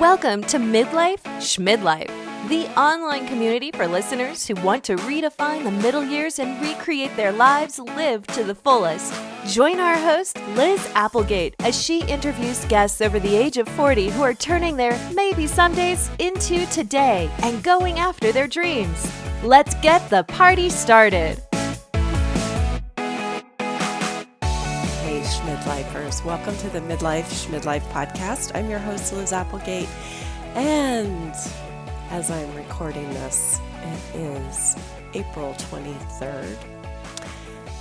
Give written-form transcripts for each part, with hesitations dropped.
Welcome to Midlife Schmidlife, the online community for listeners who want to redefine the middle years and recreate their lives lived to the fullest. Join our host, Liz Applegate, as she interviews guests over the age of 40 who are turning their maybe somedays into today and going after their dreams. Let's get the party started. Hey, Schmidlifers. Welcome to the Midlife Schmidlife podcast. I'm your host, Liz Applegate. And as I'm recording this, it is April 23rd.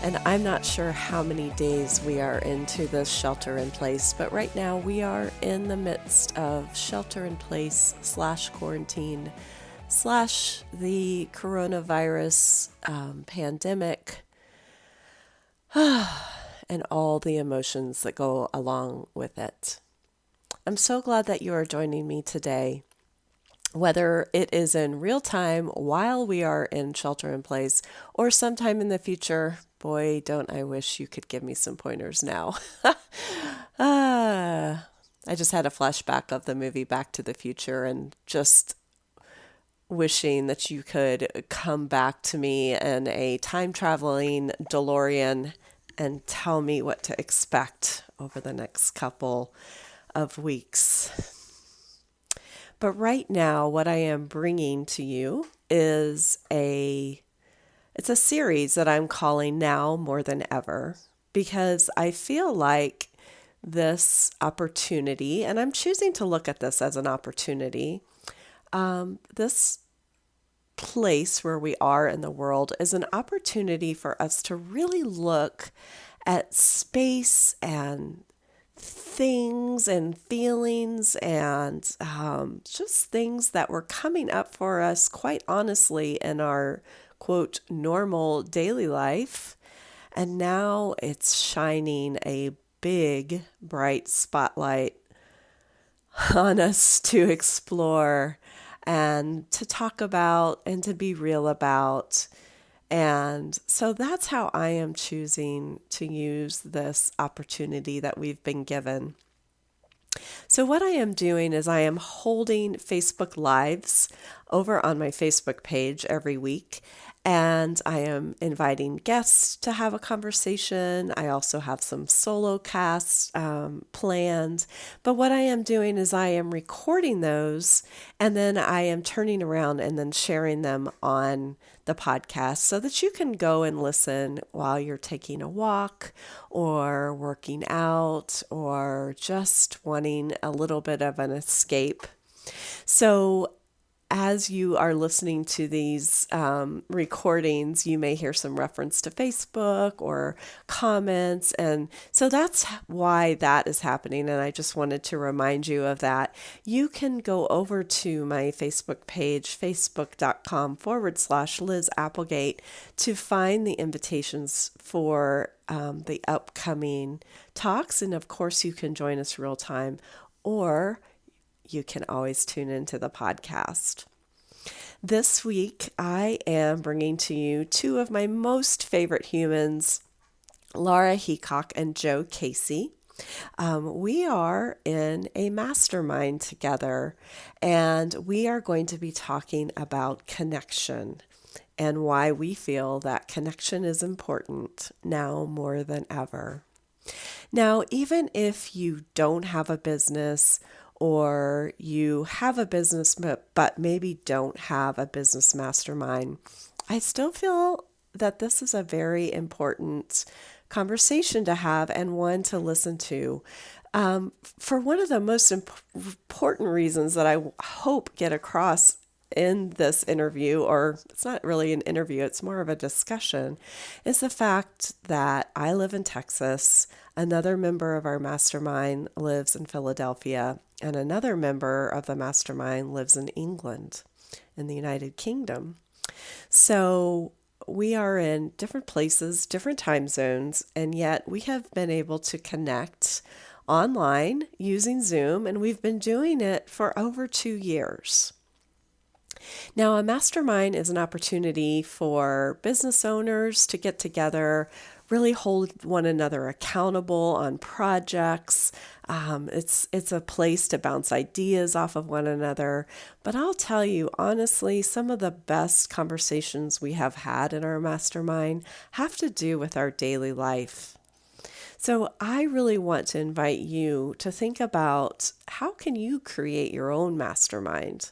And I'm not sure how many days we are into this shelter in place, but right now we are in the midst of shelter in place / quarantine / the coronavirus pandemic and all the emotions that go along with it. I'm so glad that you are joining me today. Whether it is in real time while we are in shelter in place or sometime in the future, boy, don't I wish you could give me some pointers now. I just had a flashback of the movie Back to the Future and just wishing that you could come back to me in a time-traveling DeLorean and tell me what to expect over the next couple of weeks. But right now, what I am bringing to you is it's a series that I'm calling Now More Than Ever, because I feel like this opportunity, and I'm choosing to look at this as an opportunity, this place where we are in the world is an opportunity for us to really look at space and things and feelings and just things that were coming up for us quite honestly in our quote normal daily life, and now it's shining a big bright spotlight on us to explore and to talk about and to be real about. And so that's how I am choosing to use this opportunity that we've been given. So what I am doing is I am holding Facebook Lives over on my Facebook page every week, and I am inviting guests to have a conversation. I also have some solo casts planned, but what I am doing is I am recording those, and then I am turning around and then sharing them on the podcast so that you can go and listen while you're taking a walk or working out or just wanting a little bit of an escape. So as you are listening to these recordings, you may hear some reference to Facebook or comments. And so that's why that is happening. And I just wanted to remind you of that. You can go over to my Facebook page, facebook.com/Liz Applegate, to find the invitations for the upcoming talks. And of course, you can join us real time, or you can always tune into the podcast. This week, I am bringing to you two of my most favorite humans, Lara Heacock and Joe Casey. We are in a mastermind together, and we are going to be talking about connection and why we feel that connection is important now more than ever. Now, even if you don't have a business, or you have a business but maybe don't have a business mastermind, I still feel that this is a very important conversation to have and one to listen to. For one of the most important reasons that I hope get across in this interview, or it's not really an interview, it's more of a discussion, is the fact that I live in Texas, another member of our mastermind lives in Philadelphia, and another member of the mastermind lives in England, in the United Kingdom. So we are in different places, different time zones, and yet we have been able to connect online using Zoom, and we've been doing it for over 2 years. Now, a mastermind is an opportunity for business owners to get together really hold one another accountable on projects. It's a place to bounce ideas off of one another. But I'll tell you, honestly, some of the best conversations we have had in our mastermind have to do with our daily life. So I really want to invite you to think about how can you create your own mastermind?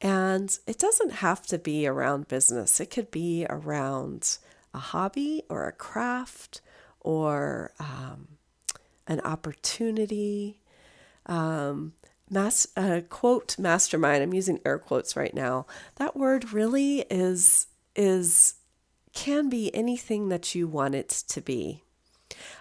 And it doesn't have to be around business. It could be around a hobby or a craft or an opportunity. Quote mastermind. I'm using air quotes right now. That word really is can be anything that you want it to be.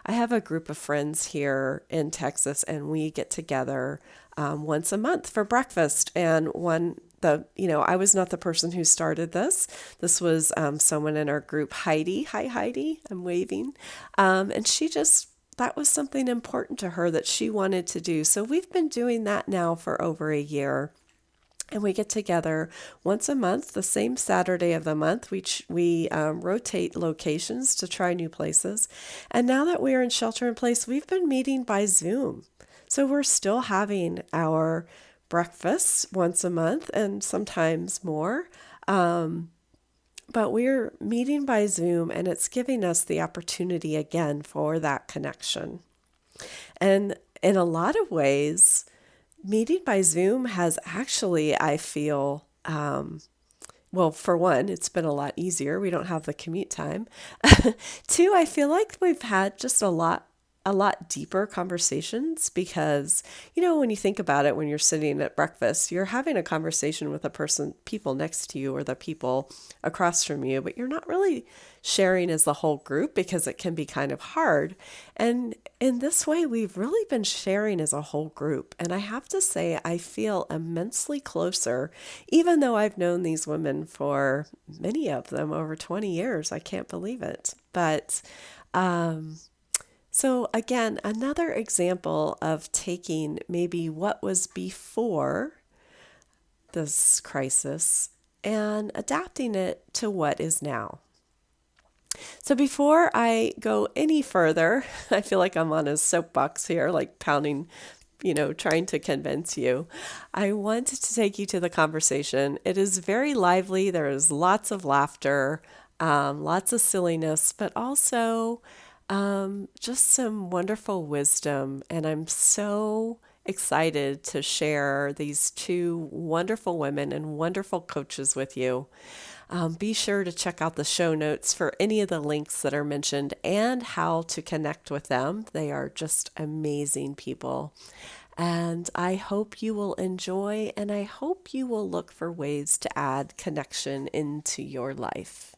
I have a group of friends here in Texas, and we get together once a month for breakfast. And I was not the person who started this. This was someone in our group, Heidi. Hi, Heidi. I'm waving. And that was something important to her that she wanted to do. So we've been doing that now for over a year. And we get together once a month, the same Saturday of the month. We rotate locations to try new places. And now that we are in shelter in place, we've been meeting by Zoom. So we're still having our breakfasts once a month and sometimes more. But we're meeting by Zoom, and it's giving us the opportunity again for that connection. And in a lot of ways, meeting by Zoom has actually, I feel, well, for one, it's been a lot easier. We don't have the commute time. Two, I feel like we've had just a lot deeper conversations because, when you think about it, when you're sitting at breakfast, you're having a conversation with people next to you or the people across from you, but you're not really sharing as the whole group because it can be kind of hard. And in this way, we've really been sharing as a whole group. And I have to say, I feel immensely closer, even though I've known these women for many of them over 20 years. I can't believe it. But, so again, another example of taking maybe what was before this crisis and adapting it to what is now. So before I go any further, I feel like I'm on a soapbox here, like pounding, trying to convince you. I want to take you to the conversation. It is very lively. There is lots of laughter, lots of silliness, but also just some wonderful wisdom. And I'm so excited to share these two wonderful women and wonderful coaches with you. Be sure to check out the show notes for any of the links that are mentioned and how to connect with them. They are just amazing people. And I hope you will enjoy, and I hope you will look for ways to add connection into your life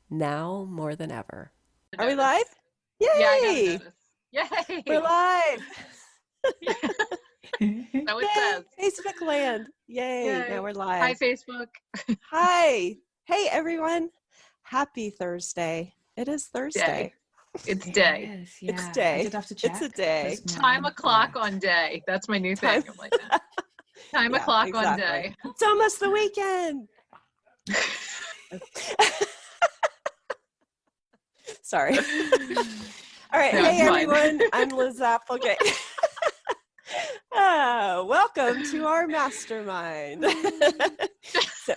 now more than ever. Are we live? Yay! Yeah, I got a notice. Yay! We're live. So it says. Facebook land. Yay. Now we're live. Hi, Facebook. Hi. Hey, everyone. Happy Thursday. It is Thursday. It's day. It is, yeah. It's day. I did have to check. It's a day. Time o'clock on day. That's my new thing. I'm like that. Time o'clock on day. It's almost the weekend. Sorry. All right. No, hey, it's fine. everyone. I'm Liz Applegate. Welcome to our mastermind. So,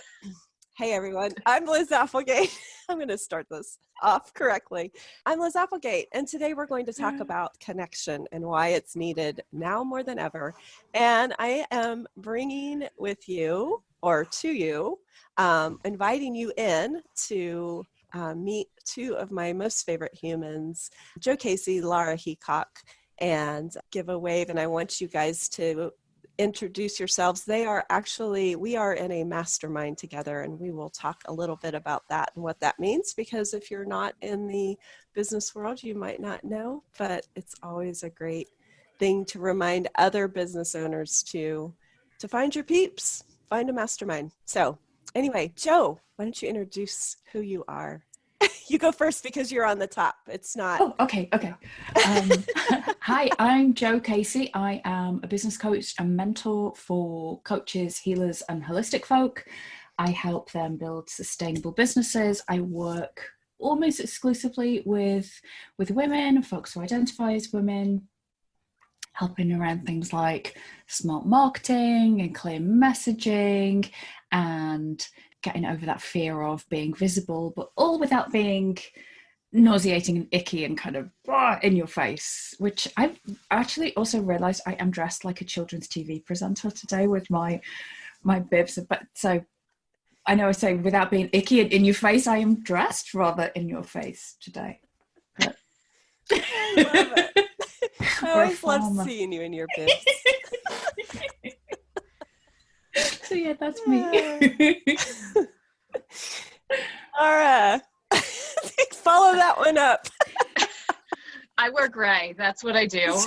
hey, everyone. I'm Liz Applegate. I'm going to start this off correctly. I'm Liz Applegate, and today we're going to talk about connection and why it's needed now more than ever. And I am bringing with you, or to you, inviting you in to meet two of my most favorite humans, Joe Casey, Lara Heacock, and give a wave. And I want you guys to introduce yourselves. We are in a mastermind together, and we will talk a little bit about that and what that means, because if you're not in the business world, you might not know, but it's always a great thing to remind other business owners to find your peeps, find a mastermind. So anyway, Joe, why don't you introduce who you are? You go first because you're on the top. It's not. Oh, okay. Hi, I'm Joe Casey. I am a business coach and mentor for coaches, healers, and holistic folk. I help them build sustainable businesses. I work almost exclusively with women, folks who identify as women, helping around things like smart marketing and clear messaging and getting over that fear of being visible, but all without being nauseating and icky and kind of in your face, which I've actually also realized I am dressed like a children's TV presenter today with my bibs. But so I know I say without being icky and in your face, I am dressed rather in your face today. But I love it. I always love seeing you in your bibs. So yeah, that's me. Lara, follow that one up. I wear gray. That's what I do.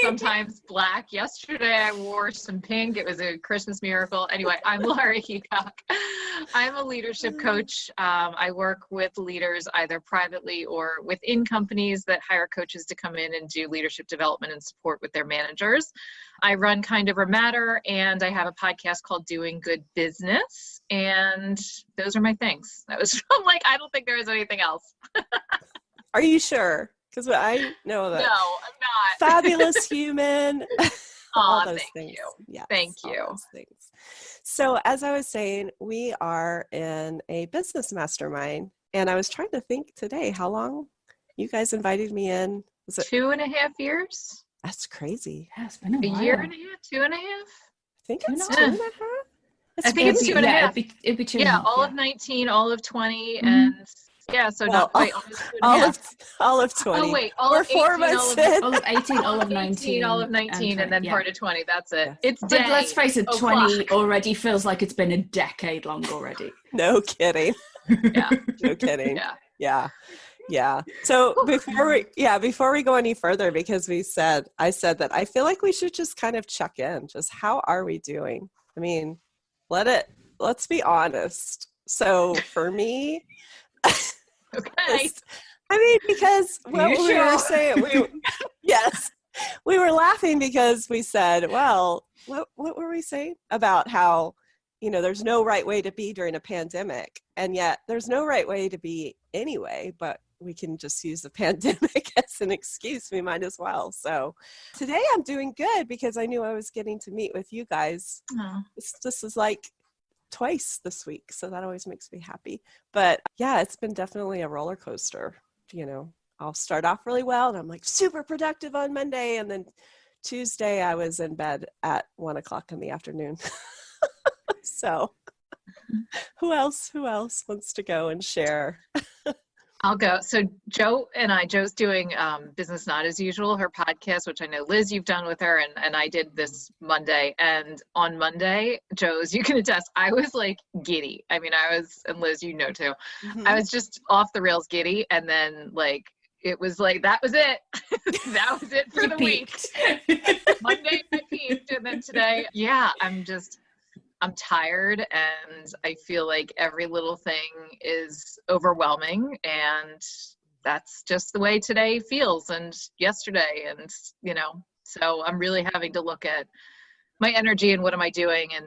Sometimes black. Yesterday I wore some pink. It was a Christmas miracle. Anyway, I'm Lara Heacock. I'm a leadership coach. I work with leaders either privately or within companies that hire coaches to come in and do leadership development and support with their managers. I run Kind of Matter, and I have a podcast called Doing Good Business. And those are my things. That was from I don't think there is anything else. Are you sure? Because I know that. No, I'm not. Fabulous human. All those thank things. you. Yes, thank you. All those things. So as I was saying, we are in a business mastermind. And I was trying to think today how long you guys invited me in. Was it 2.5 years? That's crazy. Yeah, it's been a while. Year and a half, 2.5? I think it's 2.5. 2.5. I think it's 2.5. Yeah, it'd be 2.5. Yeah, all of 19, all of 20, Mm-hmm. and yeah, so not quite all of 20. Oh wait, all We're of 4 18, months in. All of 18, all of 19. all of 19, and then part of 20. That's it. Yes. It's But day. let's face it, 20 o'clock. already feels like it's been a decade long already. No kidding. Yeah. No kidding. Yeah. Yeah. So before we go any further, because I said that I feel like we should just kind of check in. Just how are we doing? I mean, let's be honest. So for me, Okay. I mean, because what we were saying, we were laughing because we said, well, what were we saying about how, there's no right way to be during a pandemic, and yet there's no right way to be anyway, but we can just use the pandemic as an excuse. We might as well. So today I'm doing good because I knew I was getting to meet with you guys. Oh. This is like twice this week, so that always makes me happy. But yeah, it's been definitely a roller coaster. I'll start off really well and I'm like super productive on Monday, and then Tuesday I was in bed at 1:00 in the afternoon. So who else wants to go and share? I'll go. So Joe's doing Business Not As Usual, her podcast, which I know, Liz, you've done with her, and I did this Monday. And on Monday, Joe's, you can attest, I was like giddy. I mean, and Liz, you know too, I was just off the rails giddy. And then it was that was it. That was it for the week. Monday I peaked, and then today, I'm tired, and I feel like every little thing is overwhelming, and that's just the way today feels, and yesterday, and so I'm really having to look at my energy and what am I doing and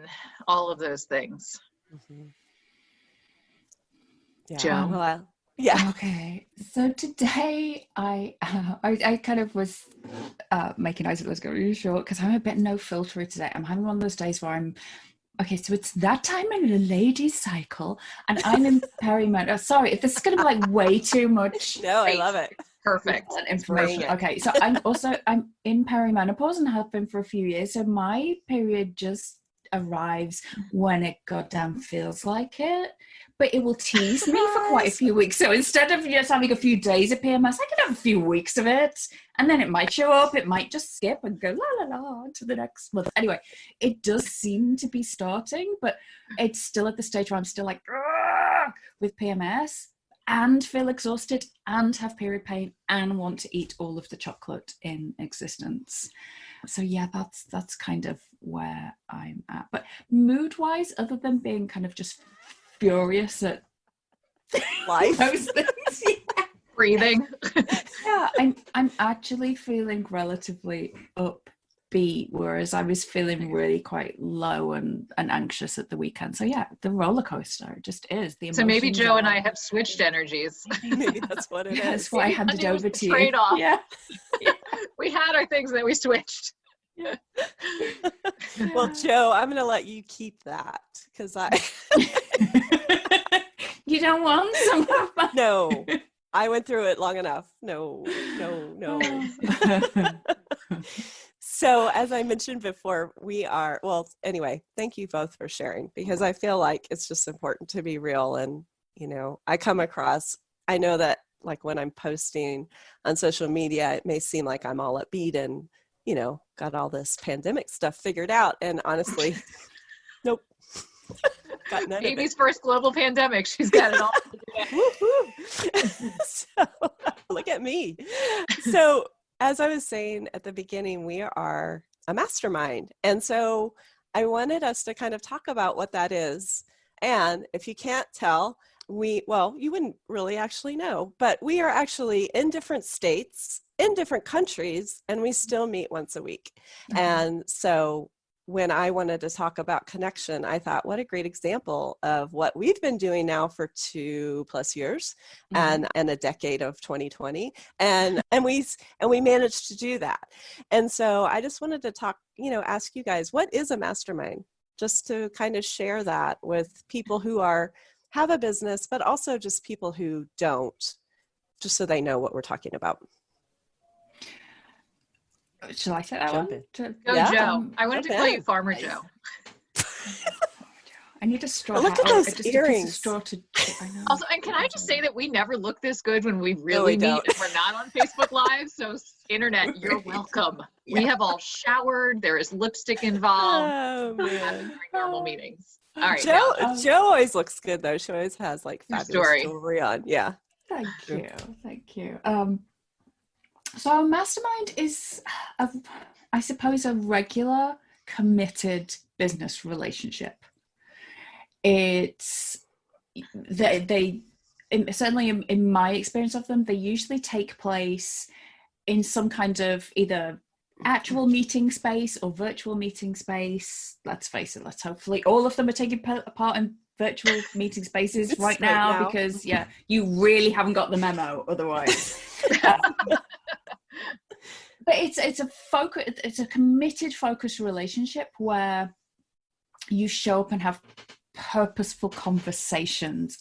all of those things. Mm-hmm. Yeah. Joe? Well, yeah. Okay. So today I kind of was making eyes at those going short because I'm a bit no filter today. I'm having one of those days where okay, so it's that time in the lady's cycle, and I'm in perimenopause. Sorry, if this is going to be way too much. No, I love it. Perfect information. Okay, so I'm in perimenopause and have been for a few years. So my period just arrives when it goddamn feels like it, but it will tease me for quite a few weeks. So instead of just having a few days of PMS, I can have a few weeks of it, and then it might show up, it might just skip and go la la la to the next month. Anyway, it does seem to be starting, but it's still at the stage where I'm still like with PMS and feel exhausted and have period pain and want to eat all of the chocolate in existence. So yeah, that's kind of where I'm at. But mood wise, other than being kind of just furious at life, those things, breathing. Yeah, I'm actually feeling relatively up upbeat, whereas I was feeling really quite low and anxious at the weekend. So yeah, the roller coaster just is the emotions. So maybe Joe and I have switched energies. Maybe that's what it is. That's why I handed over to you. Trade-off. Yeah. We had our things that we switched. Well, Joe, I'm going to let you keep that because You don't want some of my... No, I went through it long enough. No. So as I mentioned before, anyway, thank you both for sharing, because I feel like it's just important to be real. And, I know that like when I'm posting on social media, it may seem like I'm all upbeat and, got all this pandemic stuff figured out. And honestly, nope. Got none Baby's first global pandemic. She's got it all. So, look at me. So as I was saying at the beginning, we are a mastermind. And so I wanted us to kind of talk about what that is. And if you can't tell, you wouldn't really actually know, but we are actually in different states, in different countries, and we still meet once a week. Mm-hmm. And so when I wanted to talk about connection, I thought, what a great example of what we've been doing now for 2+ years, mm-hmm. and a decade of 2020. And we managed to do that. And so I just wanted to talk, ask you guys, what is a mastermind? Just to kind of share that with people who have a business, but also just people who don't, just so they know what we're talking about. Shall I say that one? Go, Joe. I wanted to call you Farmer Joe. I need a straw. Look at those earrings. I know. Also, and can I just say that we never look this good when we really meet and we're not on Facebook Live? So, internet, you're welcome. Yeah. We have all showered. There is lipstick involved. Oh, man. During normal meetings. All right. Joe always looks good, though. She always has like fabulous jewelry on. Yeah. Thank you. So a mastermind is, I suppose, a regular, committed business relationship. It's they certainly in my experience of them, they usually take place in some kind of either actual meeting space or virtual meeting space. Let's face it, hopefully all of them are taking part in virtual meeting spaces right now, because you really haven't got the memo otherwise. But it's a committed, focused relationship where you show up and have purposeful conversations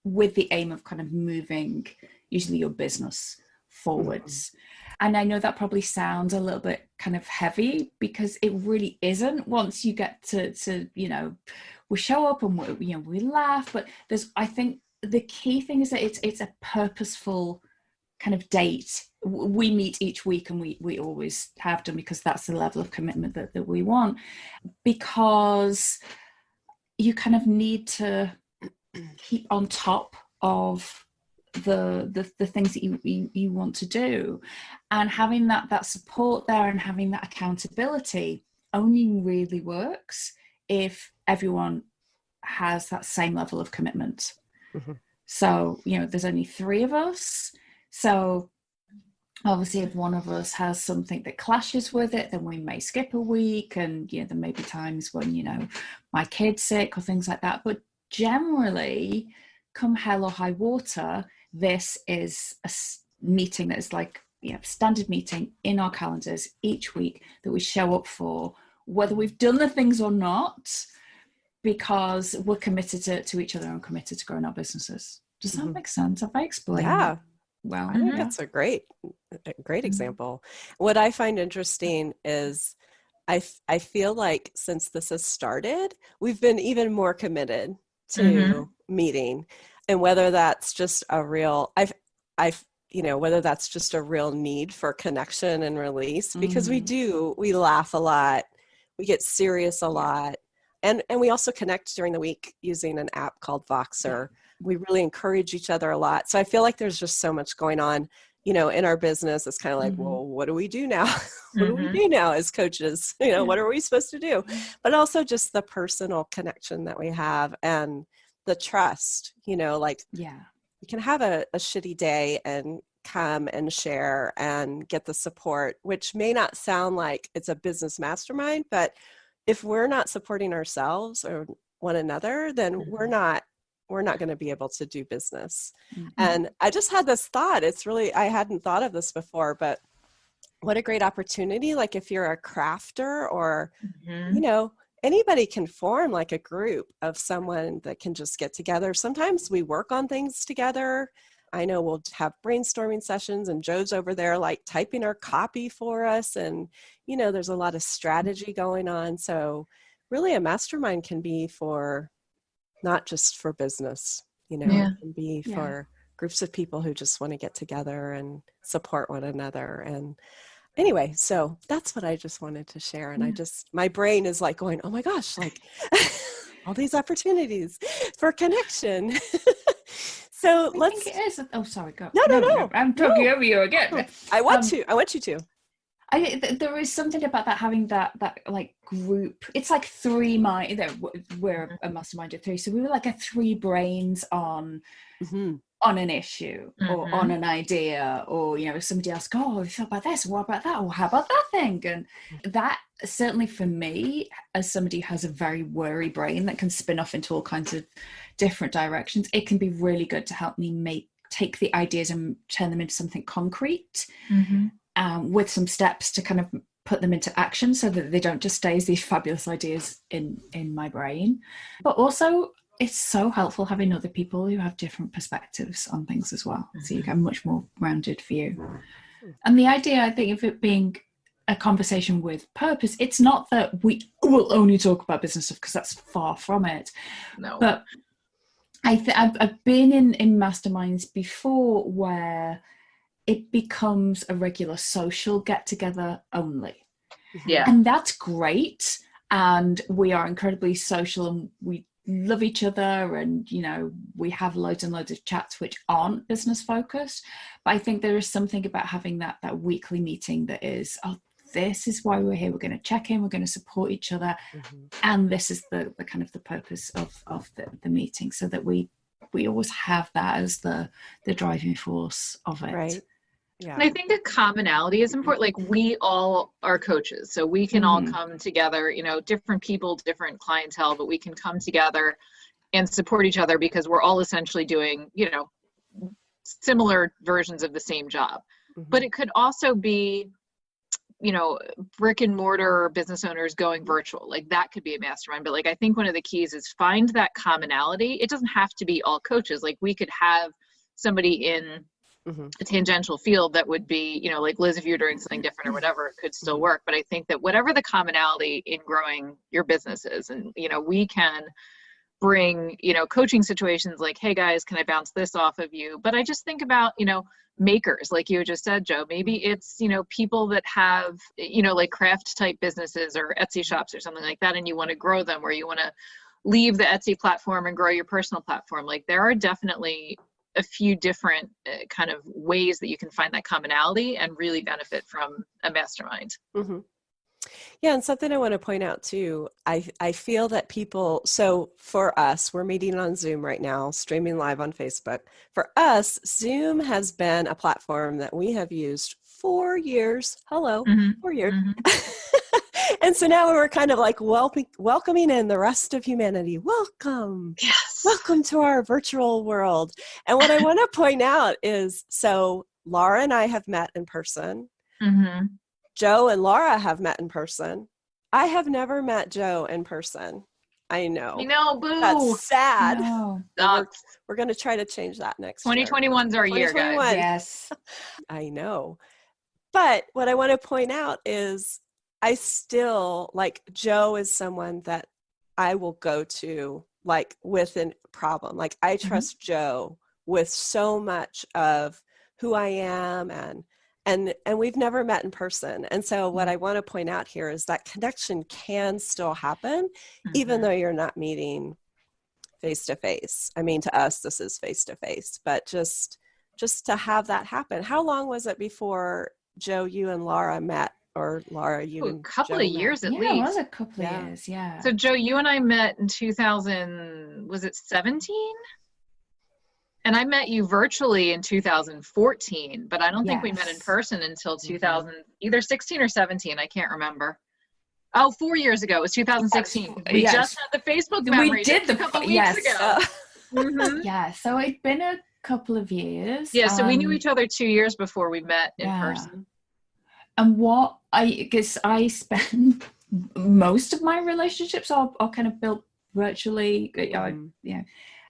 with the aim of kind of moving usually your business forwards. Mm-hmm. And I know that probably sounds a little bit kind of heavy, because it really isn't. Once you get to we show up and we laugh, but I think the key thing is that it's a purposeful kind of date. We meet each week, and we always have done, because that's the level of commitment that we want, because you kind of need to keep on top of the things that you want to do, and having that support there and having that accountability only really works if everyone has that same level of commitment. Mm-hmm. So there's only 3 of us, so obviously if one of us has something that clashes with it, then we may skip a week, and there may be times when my kid's sick or things like that. But generally, come hell or high water, this is a meeting that is like standard meeting in our calendars each week that we show up for, whether we've done the things or not, because we're committed to each other and committed to growing our businesses. Does that make sense? Have I explained that? Well, I think that's a great example. What I find interesting is I feel like since this has started, we've been even more committed to meeting, and whether that's just a real, whether that's just a real need for connection and release, because we laugh a lot, we get serious a lot, and we also connect during the week using an app called Voxer. We really encourage each other a lot. So I feel like there's just so much going on, in our business. It's kind of like, well, what do we do now? What do we do now as coaches? What are we supposed to do? But also just the personal connection that we have and the trust, we can have a shitty day and come and share and get the support, which may not sound like it's a business mastermind, but if we're not supporting ourselves or one another, then we're not going to be able to do business. And I just had this thought. I hadn't thought of this before, but what a great opportunity. Like if you're a crafter or, anybody can form like a group of someone that can just get together. Sometimes we work on things together. I know we'll have brainstorming sessions and Joe's over there like typing our copy for us. And, there's a lot of strategy going on. So really a mastermind can be for not just for business, it can be for groups of people who just want to get together and support one another. And anyway, so that's what I just wanted to share. And my brain is like going, oh my gosh, like all these opportunities for connection. So I think it is. Oh, sorry, go. No. I'm talking over you again. I want you to. There is something about that, having that like group. It's like three minds. We're a mastermind of three, so we were like a three brains on an issue or on an idea, or somebody else go, oh, you thought about this, what about that, or how about that thing? And that certainly for me, as somebody who has a very worry brain that can spin off into all kinds of different directions, it can be really good to help me take the ideas and turn them into something concrete, with some steps to kind of put them into action so that they don't just stay as these fabulous ideas in my brain. But also it's so helpful having other people who have different perspectives on things as well, so you get a much more rounded view. And the idea, I think, of it being a conversation with purpose, it's not that we will only talk about business stuff, because that's far from it. No. But I've been in masterminds before where it becomes a regular social get-together only. Yeah. And that's great. And we are incredibly social and we love each other, and we have loads and loads of chats which aren't business focused. But I think there is something about having that weekly meeting that is, this is why we're here, we're going to check in, we're going to support each other, and this is the kind of the purpose of the meeting, so that we always have that as the driving force of it. Right. Yeah. And I think a commonality is important. Like, we all are coaches, so we can all come together, different people, different clientele, but we can come together and support each other because we're all essentially doing, similar versions of the same job. But it could also be, brick and mortar business owners going virtual. Like, that could be a mastermind. But like, I think one of the keys is find that commonality. It doesn't have to be all coaches. Like, we could have somebody in a tangential field that would be, like Liz, if you're doing something different or whatever, it could still work. But I think that whatever the commonality in growing your business is, and, we can bring, coaching situations like, hey guys, can I bounce this off of you? But I just think about, makers, like you just said, Joe, maybe it's, people that have, like craft type businesses or Etsy shops or something like that, and you want to grow them, where you want to leave the Etsy platform and grow your personal platform. Like, there are definitely a few different kind of ways that you can find that commonality and really benefit from a mastermind. Yeah. And something I want to point out too, I feel that people, so for us, we're meeting on Zoom right now, streaming live on Facebook. For us, Zoom has been a platform that we have used 4 years. 4 years. And so now we're kind of like welcoming in the rest of humanity. Welcome. Yes. Welcome to our virtual world. And what I want to point out is, so Lara and I have met in person. Joe and Lara have met in person. I have never met Joe in person. I know. Boo. That's sad. No. We're going to try to change that next year. 2021's our year, guys. Yes. I know. But what I want to point out is, I still, like, Joe is someone that I will go to, like, with a problem. Like, I trust Joe with so much of who I am, and we've never met in person. And so what I want to point out here is that connection can still happen, even though you're not meeting face to face. I mean, to us, this is face to face, but just to have that happen. How long was it before, Joe, you and Lara met? Or Lara, you and a couple Joe of years met? at least. Yeah, it was a couple of years, yeah. So Joe, you and I met in 2000, was it 17? And I met you virtually in 2014, but I don't think we met in Yes. person until 2000, either 16 or 17. I can't remember. Oh, 4 years ago. It was 2016. We Yes. just had the Facebook We memory did just a the- couple weeks yes. ago. Mhm. Yeah, so it'd been a couple of years. Yeah, so we knew each other 2 years before we met in Yeah. person. And what guess I spend most of my relationships are kind of built virtually. Yeah,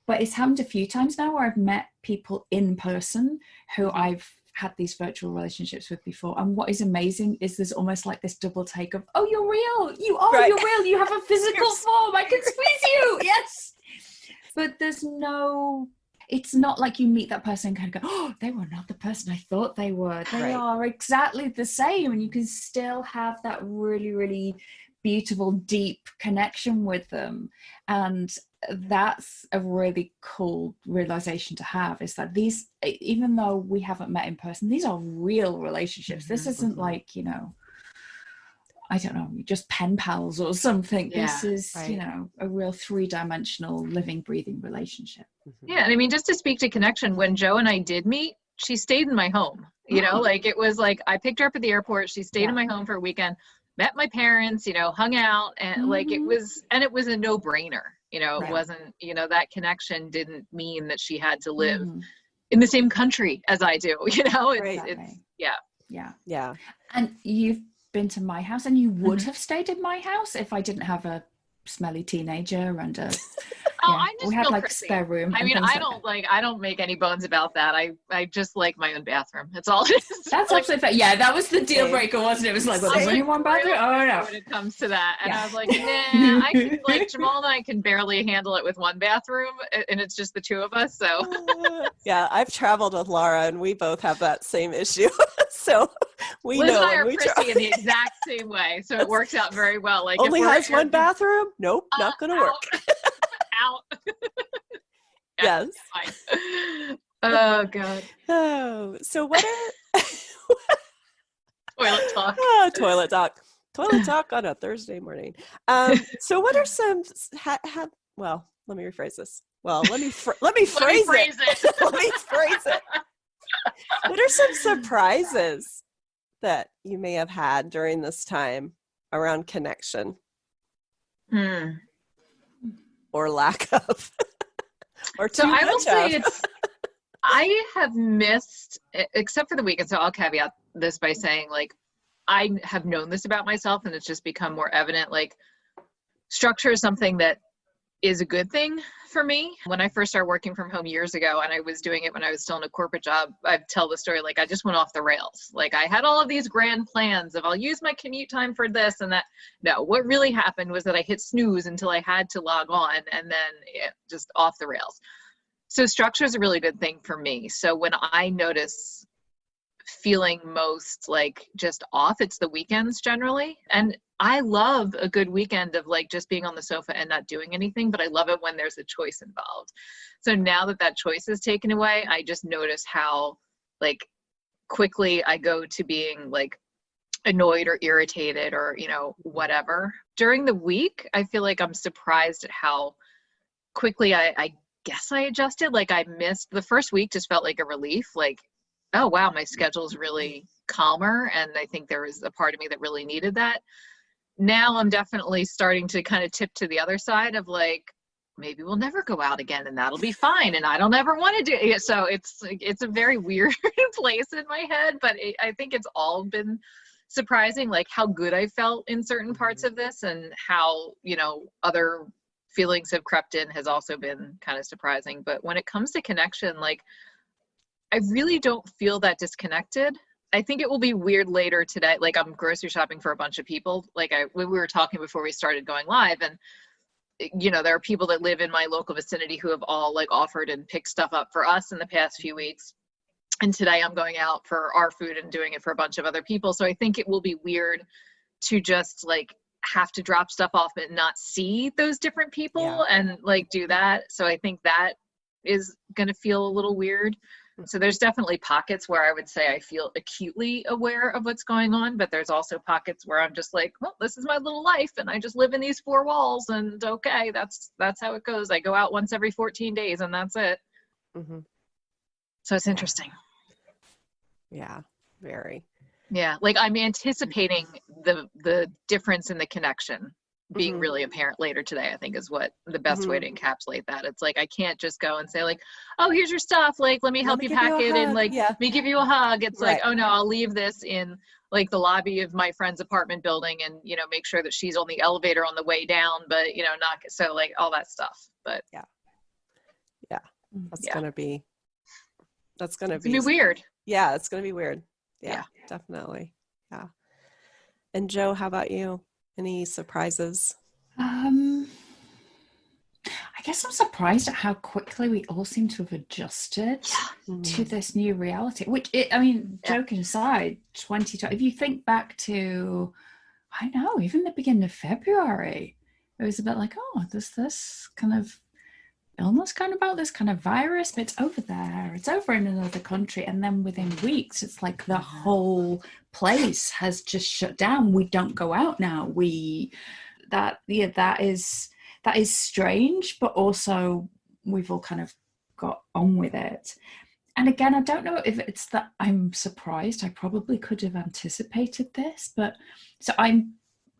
but it's happened a few times now where I've met people in person who I've had these virtual relationships with before. And what is amazing is there's almost like this double take of, oh, you're real. You are, Right. you're real. You have a physical form. I can squeeze you. Yes. But there's no, it's not like you meet that person and kind of go, oh, they were not the person I thought they were. They Right. are exactly the same. And you can still have that really, really beautiful, deep connection with them. And that's a really cool realization to have, is that these, even though we haven't met in person, these are real relationships. This isn't like, you know, I don't know, just pen pals or something. Yeah, this is, right. you know, a real 3-dimensional living, breathing relationship. Yeah, and I mean, just to speak to connection, when Joe and I did meet, she stayed in my home. You know, like it was like I picked her up at the airport. She stayed in my home for a weekend, met my parents, you know, hung out, and like it was a no-brainer. You know, Right. it wasn't, you know, that connection didn't mean that she had to live in the same country as I do. You know, it's Exactly. yeah. Yeah. And you've been to my house, and you would have stayed in my house if I didn't have a smelly teenager and a Oh, yeah, I just we had feel like prissy. spare room. I and mean, things I don't make any bones about that. I just like my own bathroom. That's all it is. That's like, absolutely fair. Yeah, that was the deal Same. breaker, wasn't it? It was like, well, there's Same. only one bathroom. Oh no. when it comes to that, and Yeah. I was like, nah, I can, like Jamal and I can barely handle it with one bathroom, and it's just the two of us. So Yeah, I've traveled with Lara, and we both have that same issue. So we Liz know and I when are we prissy travel. in the exact same way. So it works out very well. Like Only if we're has one bathroom? Nope, not going to work. Out. Yes. Fine. Oh God. Oh, so what are Toilet talk. toilet talk? Toilet talk on a Thursday morning. So what are some well, let me rephrase this. Well, let me phrase it. Let me phrase it. What are some surprises that you may have had during this time around connection or lack of? Or So too I will much say of? I have missed, except for the weekend. So I'll caveat this by saying, like, I have known this about myself, and it's just become more evident. Like, structure is something that is a good thing for me. When I first started working from home years ago, and I was doing it when I was still in a corporate job, I tell the story, like, I just went off the rails. Like, I had all of these grand plans of I'll use my commute time for this and that. No, what really happened was that I hit snooze until I had to log on, and then just off the rails. So structure is a really good thing for me. So when I notice feeling most like just off, it's the weekends generally. And I love a good weekend of like just being on the sofa and not doing anything, but I love it when there's a choice involved. So now that that choice is taken away, I just notice how like quickly I go to being like annoyed or irritated or, you know, whatever. During the week, I feel like I'm surprised at how quickly I guess I adjusted. Like I missed the first week, just felt like a relief. Like, oh wow, my schedule's really calmer. And I think there was a part of me that really needed that. Now I'm definitely starting to kind of tip to the other side of like, maybe we'll never go out again and that'll be fine. And I don't ever want to do it. So it's a very weird place in my head, but I think it's all been surprising, like how good I felt in certain parts of this and how, you know, other feelings have crept in has also been kind of surprising. But when it comes to connection, like I really don't feel that disconnected. I think it will be weird later today. Like I'm grocery shopping for a bunch of people. Like we were talking before we started going live, and you know, there are people that live in my local vicinity who have all like offered and picked stuff up for us in the past few weeks. And today I'm going out for our food and doing it for a bunch of other people. So I think it will be weird to just like have to drop stuff off and not see those different people and like do that. So I think that is going to feel a little weird. So there's definitely pockets where I would say I feel acutely aware of what's going on, but there's also pockets where I'm just like, well, this is my little life and I just live in these four walls and okay, that's how it goes. I go out once every 14 days and that's it. Mm-hmm. So it's interesting. Yeah, very. Yeah, like I'm anticipating the difference in the connection being really apparent later today, I think is what the best way to encapsulate that. It's like I can't just go and say like, oh, here's your stuff, like let me help you pack it and like let me give you a hug. It's like, oh no, I'll leave this in like the lobby of my friend's apartment building and make sure that she's on the elevator on the way down, but not so like all that stuff. But that's gonna be weird. Yeah, it's gonna be weird. Yeah, definitely. Yeah. And Joe, how about you? Any surprises? I guess I'm surprised at how quickly we all seem to have adjusted to this new reality, which joking aside, 2020, if you think back to, I know, even the beginning of February, it was a bit like, oh, there's this kind of illness kind of about this kind of virus, but it's over there, it's over in another country, and then within weeks it's like the whole place has just shut down. We don't go out now. That is strange, but also we've all kind of got on with it. And again, I don't know if it's that I'm surprised. I probably could have anticipated this, but so I'm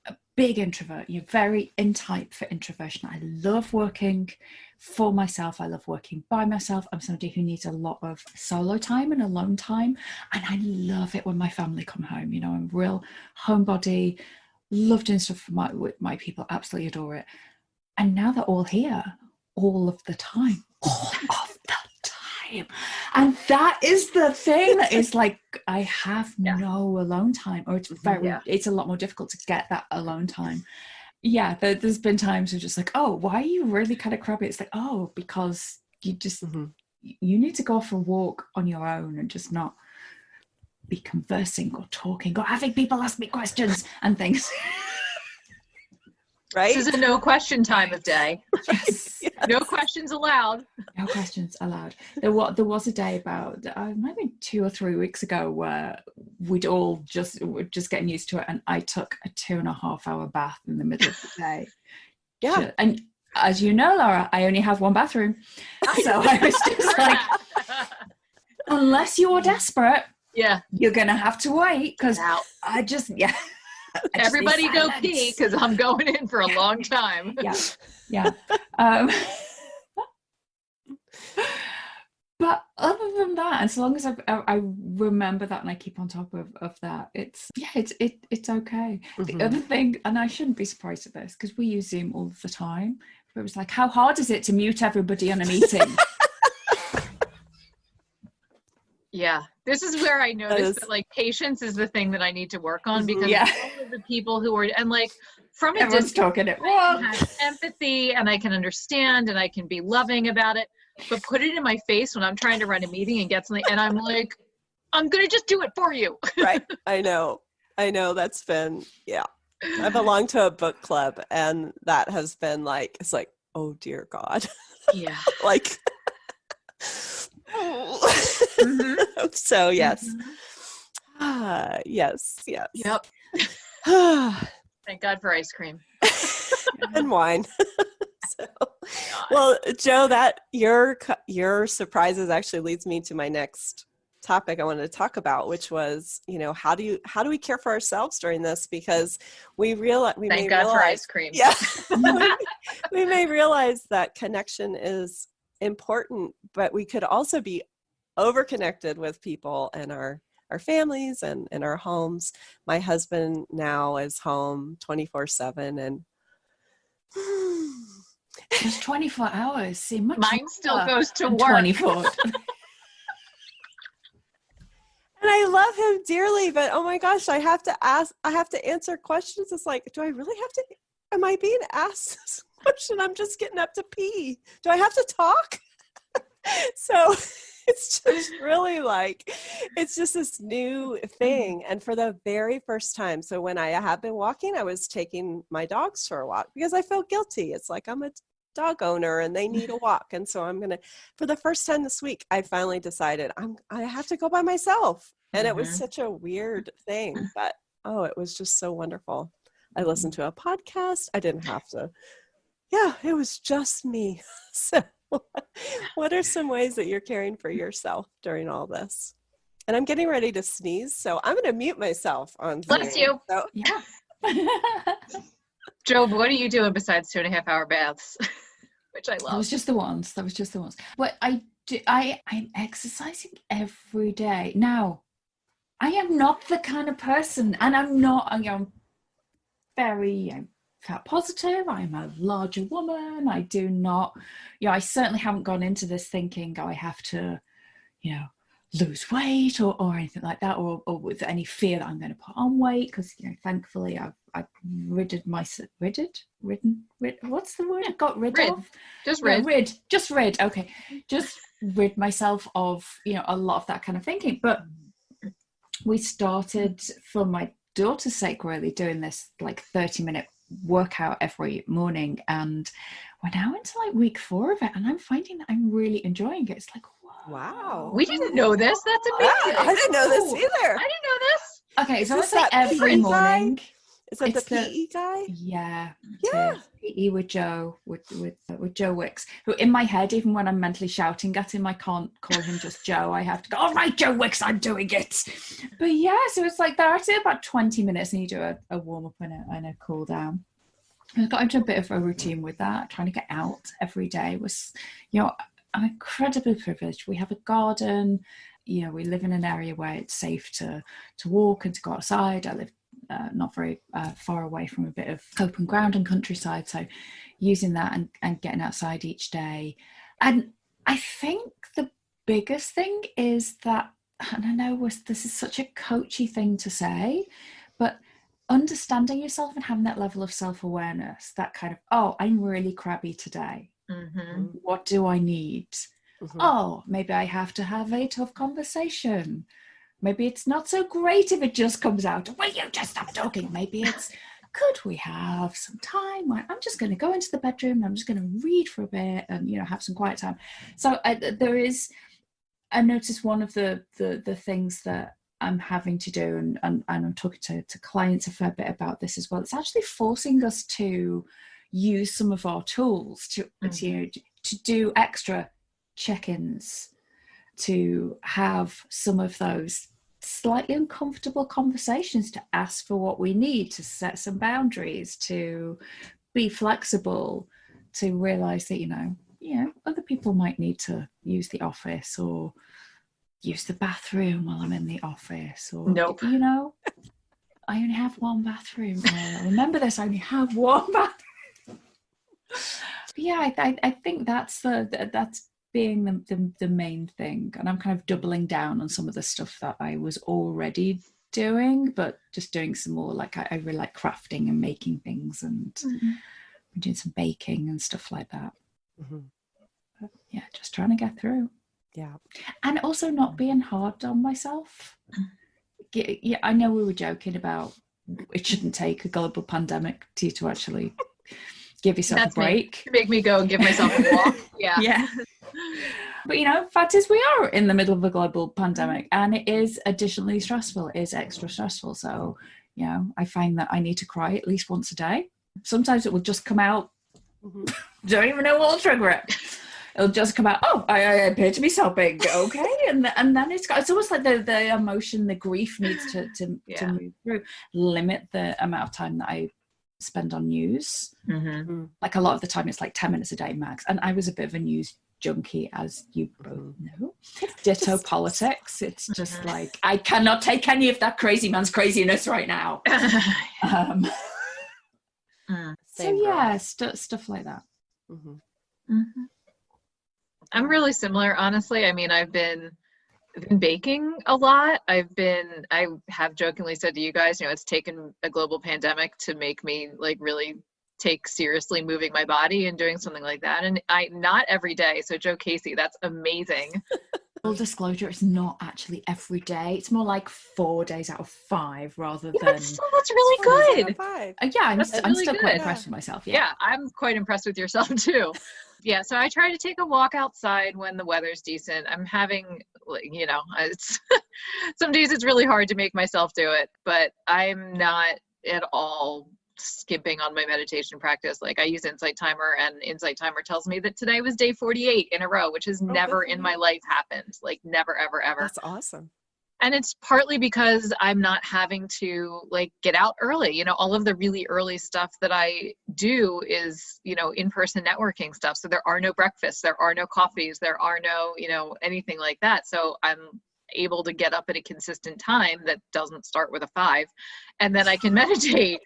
a big introvert. You're very in type for introversion. I love working for myself. I love working by myself. I'm somebody who needs a lot of solo time and alone time. And I love it when my family come home. I'm a real homebody, love doing stuff with my people, absolutely adore it. And now they're all here all of the time. And that is the thing that is like, I have no alone time, or it's a lot more difficult to get that alone time. Yeah, there's been times where just like, oh, why are you really kind of crabby? It's like, oh, because you just, you need to go for a walk on your own and just not be conversing or talking or having people ask me questions and things. Right? This is a no question time of day. Yes. No questions allowed. No questions allowed. There was a day about maybe 2 or 3 weeks ago where we're just getting used to it, and I took a 2.5 hour bath in the middle of the day. Yeah. And as you know, Lara, I only have one bathroom. So I was just like, unless you're desperate, you're going to have to wait, because I just, everybody go pee, because I'm going in for a long time. But other than that, as long as I remember that and I keep on top of that, it's okay. The other thing, and I shouldn't be surprised at this because we use Zoom all the time, but it was like, how hard is it to mute everybody on a meeting? Yeah, this is where I noticed that like patience is the thing that I need to work on, because all of the people who are, and like from a everyone's distance, talking it. I have empathy and I can understand and I can be loving about it, but put it in my face when I'm trying to run a meeting and get something, and I'm like, I'm gonna just do it for you. Right. I know that's been, I belong to a book club, and that has been like, it's like, oh dear God. Yeah. Like, so yes. Yes. Yep. Thank God for ice cream. And wine. Well, Joe, that your surprises actually leads me to my next topic I wanted to talk about, which was, how do we care for ourselves during this? Because we realize Thank God for ice cream. Yeah. we may realize that connection is important, but we could also be overconnected with people and our families and our homes. My husband now is home 24/7, and Just 24 hours. See, much mine still goes to work. 24. And I love him dearly, but oh my gosh, I have to answer questions. It's like, do I really have to? Am I being asked this question? I'm just getting up to pee. Do I have to talk? So it's just really like, it's just this new thing. And for the very first time, so when I have been walking, I was taking my dogs for a walk because I felt guilty. It's like, I'm a dog owner and they need a walk. And so for the first time this week, I finally decided I have to go by myself. And it was such a weird thing, but it was just so wonderful. I listened to a podcast. I didn't have to. Yeah, it was just me. So What are some ways that you're caring for yourself during all this? And I'm getting ready to sneeze, so I'm going to mute myself on Zoom. Bless you. So, Yeah. Job, what are you doing besides 2.5-hour baths? Which I That love. was just the ones. But I'm exercising every day. Now, I am not the kind of person, and I'm very fat positive. I'm a larger woman. I do not, I certainly haven't gone into this thinking, I have to, lose weight or anything like that, or with any fear that I'm going to put on weight, because thankfully I've what's the word I got rid of? Just rid. Okay, just rid myself of a lot of that kind of thinking. But we started, for my daughter's sake, really doing this like 30-minute workout every morning, and we're now into like week 4 of it, and I'm finding that I'm really enjoying it. It's like, wow. We didn't know this. That's amazing. I didn't know this either. I didn't know this. Okay, so Is it's like that every PE morning. guy? Is that It's the PE guy? Yeah. Yeah. PE with Joe, with Joe Wicks, who in my head, even when I'm mentally shouting at him, I can't call him just Joe. I have to go, all right, Joe Wicks, I'm doing it. But yeah, so it's like they're actually about 20 minutes and you do a warm up and a cool down. I got into a bit of a routine with that, trying to get out every day. Was, I'm incredibly privileged. We have a garden. We live in an area where it's safe to walk and to go outside. I live not very far away from a bit of open ground and countryside, so using that and getting outside each day. And I think the biggest thing is that, and I know this is such a coachy thing to say, but understanding yourself and having that level of self-awareness, that kind of, oh, I'm really crabby today. Mm-hmm. What do I need? Mm-hmm. Oh, maybe I have to have a tough conversation. Maybe it's not so great if it just comes out, will you just stop talking? Maybe it's, could we have some time where I'm just going to go into the bedroom and I'm just going to read for a bit and, have some quiet time. So I noticed one of the things that I'm having to do, and I'm talking to clients a fair bit about this as well. It's actually forcing us to use some of our tools to do extra check-ins, to have some of those slightly uncomfortable conversations, to ask for what we need, to set some boundaries, to be flexible, to realize that other people might need to use the office or use the bathroom while I'm in the office, or nope. I only have one bathroom. Remember this, I only have one bathroom. But yeah, I think that's being the main thing, and I'm kind of doubling down on some of the stuff that I was already doing, but just doing some more. Like I really like crafting and making things, and doing some baking and stuff like that. Mm-hmm. But yeah, just trying to get through. Yeah. And also not being hard on myself. Yeah, I know we were joking about it shouldn't take a global pandemic to actually give yourself a break. To make me go and give myself a walk. Yeah. Yeah. But fact is, we are in the middle of a global pandemic, and it is additionally stressful. It is extra stressful. So, I find that I need to cry at least once a day. Sometimes it will just come out. Don't even know what will trigger it. It'll just come out, oh, I appear to be sobbing, okay? And then it's almost like the emotion, the grief needs to move through. Limit the amount of time that I spend on news. Mm-hmm. Like a lot of the time it's like 10 minutes a day max. And I was a bit of a news junkie, as you both know. Ditto politics. It's just like, I cannot take any of that crazy man's craziness right now. So yeah, stuff like that. Mm-hmm. Mm-hmm. I'm really similar, honestly. I mean, I've been baking a lot. I have jokingly said to you guys, it's taken a global pandemic to make me like really take seriously moving my body and doing something like that. And not every day. So Joe Casey, that's amazing. Full disclosure, it's not actually every day. It's more like 4 days out of 5 rather than. That's really good. I'm still quite impressed with myself. Yeah, I'm quite impressed with yourself too. Yeah, so I try to take a walk outside when the weather's decent. I'm having, it's some days it's really hard to make myself do it, but I'm not at all skipping on my meditation practice. Like I use Insight Timer, and Insight Timer tells me that today was day 48 in a row, which has never in my life happened. Like never, ever, ever. That's awesome. And it's partly because I'm not having to like get out early. You know, all of the really early stuff that I do is, you know, in-person networking stuff. So there are no breakfasts, there are no coffees, there are no, you know, anything like that. So I'm able to get up at a consistent time that doesn't start with a 5, and then I can meditate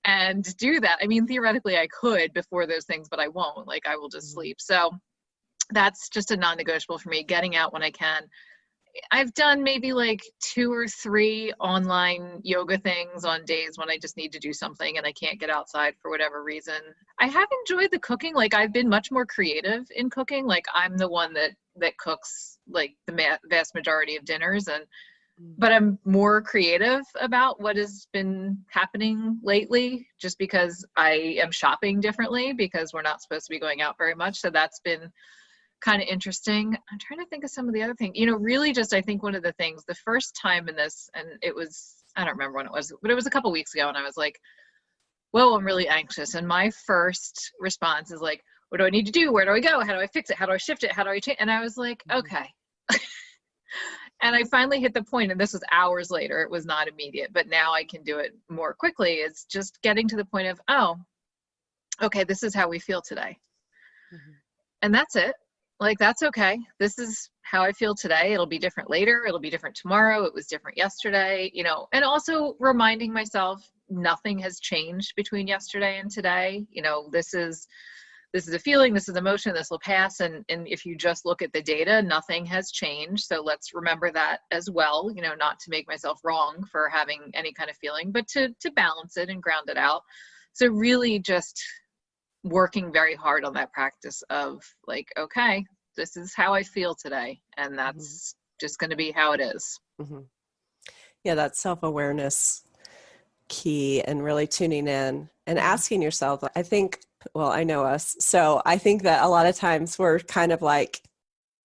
and do that. I mean, theoretically I could before those things, but I won't. Like I will just sleep. So that's just a non-negotiable for me, getting out when I can. I've done maybe like 2 or 3 online yoga things on days when I just need to do something and I can't get outside for whatever reason. I have enjoyed the cooking. Like I've been much more creative in cooking. Like I'm the one that cooks like the vast majority of dinners, but I'm more creative about what has been happening lately, just because I am shopping differently because we're not supposed to be going out very much. So that's been kind of interesting. I'm trying to think of some of the other things, you know, really just, I think one of the things, the first time in this, and it was, I don't remember when it was, but it was a couple weeks ago, and I was like, whoa, I'm really anxious. And my first response is like, what do I need to do? Where do I go? How do I fix it? How do I shift it? How do I change? And I was like, okay. And I finally hit the point, and this was hours later, it was not immediate, but now I can do it more quickly. It's just getting to the point of, oh, okay, this is how we feel today. And that's it. Like, that's okay. This is how I feel today. It'll be different later. It'll be different tomorrow. It was different yesterday, you know, and also reminding myself nothing has changed between yesterday and today. You know, this is a feeling, this is emotion, this will pass. And if you just look at the data, nothing has changed. So let's remember that as well, you know, not to make myself wrong for having any kind of feeling, but to balance it and ground it out. So really just working very hard on that practice of like, okay, this is how I feel today, and that's just going to be how it is. Yeah, that self-awareness key, and really tuning in and asking yourself. I think, well, I know us, so I think that a lot of times we're kind of like,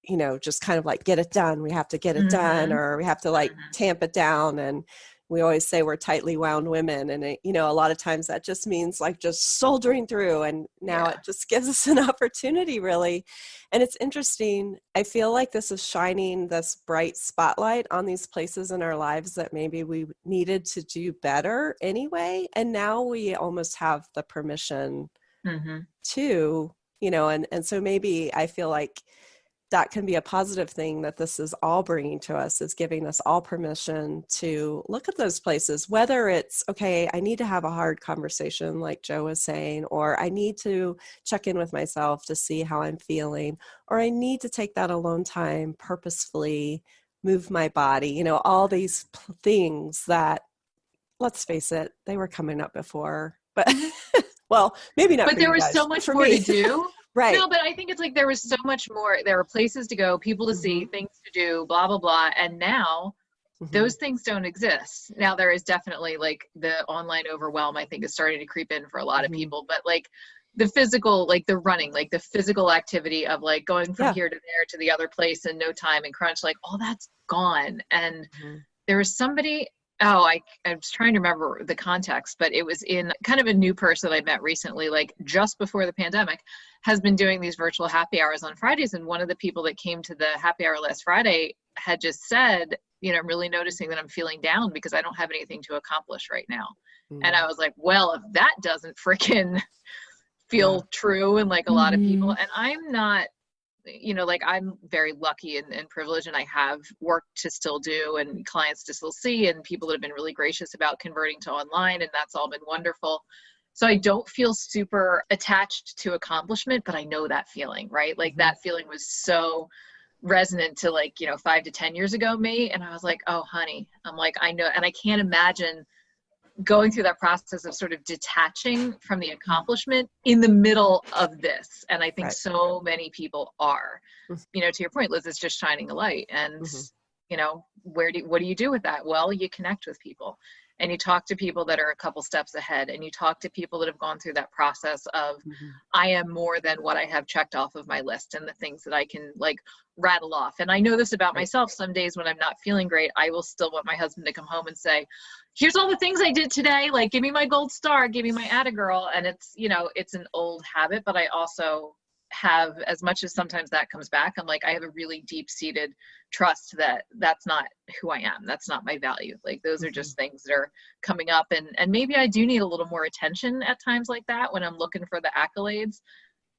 you know, just kind of like, get it done. We have to get it done, or we have to like tamp it down. And we always say we're tightly wound women. And, it, you know, a lot of times that just means like just soldiering through. And now it just gives us an opportunity, really. And it's interesting. I feel like this is shining this bright spotlight on these places in our lives that maybe we needed to do better anyway. And now we almost have the permission to, you know, and so maybe I feel like that can be a positive thing that this is all bringing to us, is giving us all permission to look at those places, whether it's, okay, I need to have a hard conversation like Joe was saying, or I need to check in with myself to see how I'm feeling, or I need to take that alone time, purposefully move my body, you know, all these things that, let's face it, they were coming up before, but well, maybe not. But there was so much more to do. Right. No, but I think it's like there was so much more. There were places to go, people to see, things to do, blah, blah, blah. And now those things don't exist. Now there is definitely like the online overwhelm, I think, is starting to creep in for a lot of people. But like the physical, like the running, like the physical activity of like going from here to there to the other place in no time and crunch, like all that's gone. And there was somebody, I was trying to remember the context, but it was in kind of a new person I met recently, like just before the pandemic, has been doing these virtual happy hours on Fridays. And one of the people that came to the happy hour last Friday had just said, you know, I'm really noticing that I'm feeling down because I don't have anything to accomplish right now. And I was like, well, if that doesn't freaking feel true, and like a lot of people, and I'm not, you know, like I'm very lucky and privileged, and I have work to still do and clients to still see, and people that have been really gracious about converting to online, and that's all been wonderful. So I don't feel super attached to accomplishment, but I know that feeling, right? Like that feeling was so resonant to like, you know, 5 to 10 years ago me. And I was like, oh honey, I'm like, I know. And I can't imagine going through that process of sort of detaching from the accomplishment in the middle of this. And I think so many people are, you know, to your point, Liz, it's just shining a light. And, you know, what do you do with that? Well, you connect with people. and you talk to people that are a couple steps ahead, and you talk to people that have gone through that process of, I am more than what I have checked off of my list and the things that I can like rattle off. And I know this about myself. Some days when I'm not feeling great, I will still want my husband to come home and say, here's all the things I did today. Like, give me my gold star, give me my atta girl. And it's, you know, it's an old habit, but I also have, as much as sometimes that comes back, I'm like, I have a really deep-seated trust that that's not who I am. That's not my value. Like, those are just things that are coming up. And maybe I do need a little more attention at times like that when I'm looking for the accolades.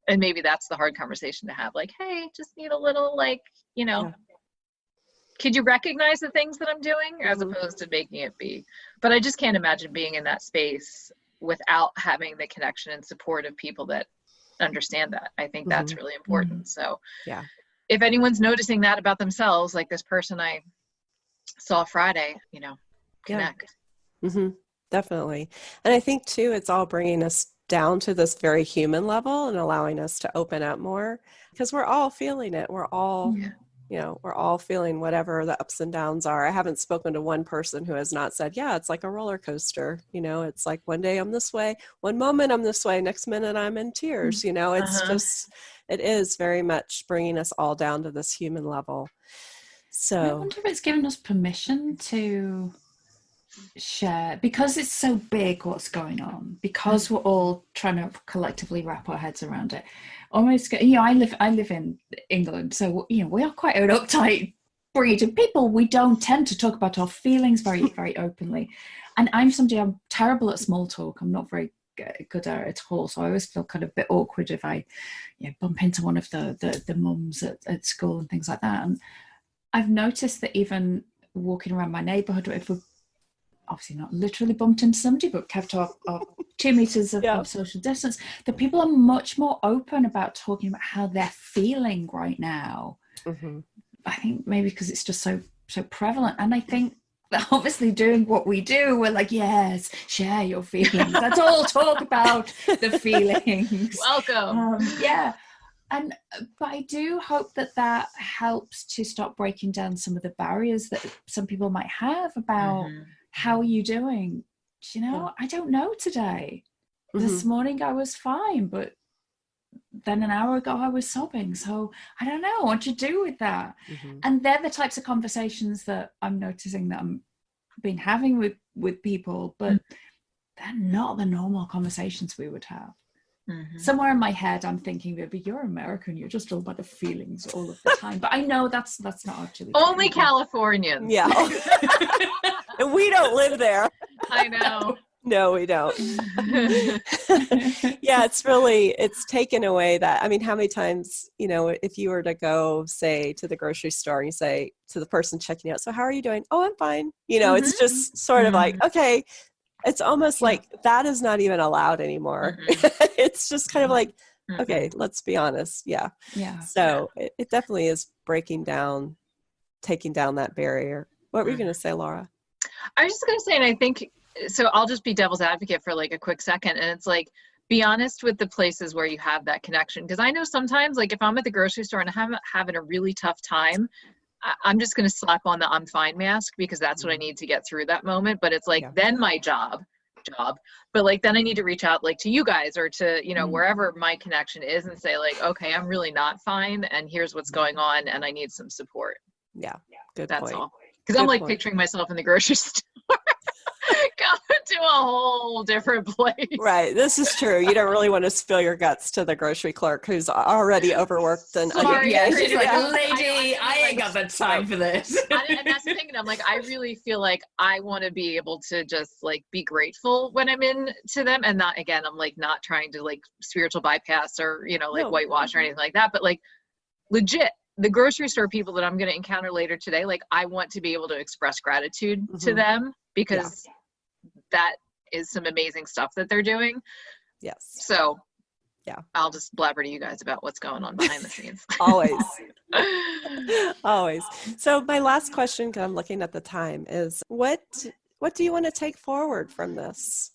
And maybe that's the hard conversation to have. Like, hey, just need a little, like, you know, could you recognize the things that I'm doing, as opposed to making it be? But I just can't imagine being in that space without having the connection and support of people that understand that. I think that's really important. So if anyone's noticing that about themselves, like this person I saw Friday, you know, connect. Definitely. And I think too, it's all bringing us down to this very human level and allowing us to open up more, because we're all feeling it. We're all, you know, we're all feeling whatever the ups and downs are. I haven't spoken to one person who has not said, yeah, it's like a roller coaster. You know, it's like one day I'm this way, one moment I'm this way, next minute I'm in tears. You know, it's just, it is very much bringing us all down to this human level. So I wonder if it's given us permission to share, because it's so big what's going on, because we're all trying to collectively wrap our heads around it. Almost, you know, I live in England, so, you know, we are quite an uptight breed of people. We don't tend to talk about our feelings very, very openly. And I'm terrible at small talk. I'm not very good at it at all. So I always feel kind of a bit awkward if I, you know, bump into one of the mums at school and things like that. And I've noticed that even walking around my neighborhood, if we're obviously not literally bumped into somebody, but kept our 2 meters of social distance, that people are much more open about talking about how they're feeling right now. I think maybe because it's just so prevalent. And I think that obviously doing what we do, we're like, yes, share your feelings. Let's all talk about the feelings. Welcome. But I do hope that helps to stop breaking down some of the barriers that some people might have about how are you doing? You know, I don't know today. This morning I was fine, but then an hour ago I was sobbing. So I don't know what to do with that. And they're the types of conversations that I'm noticing that I'm been having with people, but they're not the normal conversations we would have. Somewhere in my head I'm thinking, baby, you're American, you're just all about the feelings all of the time. But I know that's not actually only true. Californians. Yeah. And we don't live there. I know. No, we don't. Yeah, it's taken away that. I mean, how many times, you know, if you were to go, say, to the grocery store and you say to the person checking out, so how are you doing? Oh, I'm fine. You know, it's just sort of like, okay, it's almost like that is not even allowed anymore. It's just kind of like, okay, let's be honest. Yeah. So it definitely is breaking down, taking down that barrier. What were you going to say, Laura? I was just going to say, and I think, so I'll just be devil's advocate for like a quick second. And it's like, be honest with the places where you have that connection. Because I know sometimes, like if I'm at the grocery store and I'm having a really tough time, I'm just going to slap on the I'm fine mask because that's what I need to get through that moment. But it's like, then my job, but like, then I need to reach out like to you guys or to, you know, wherever my connection is and say like, okay, I'm really not fine. And here's what's going on. And I need some support. Yeah. Good That's point. all. Because I'm like picturing myself in the grocery store going to a whole different place. Right. This is true. You don't really want to spill your guts to the grocery clerk who's already overworked and Sorry, she's like, lady, I ain't got the time for this. And that's the thing. And I'm like, I really feel like I want to be able to just like be grateful when I'm in to them. And not, again, I'm like not trying to like spiritual bypass or, you know, like whitewash or anything like that. But like legit, the grocery store people that I'm going to encounter later today, like I want to be able to express gratitude to them because that is some amazing stuff that they're doing. Yes. So I'll just blabber to you guys about what's going on behind the scenes. Always. Always. So my last question, because I'm looking at the time, is what do you want to take forward from this?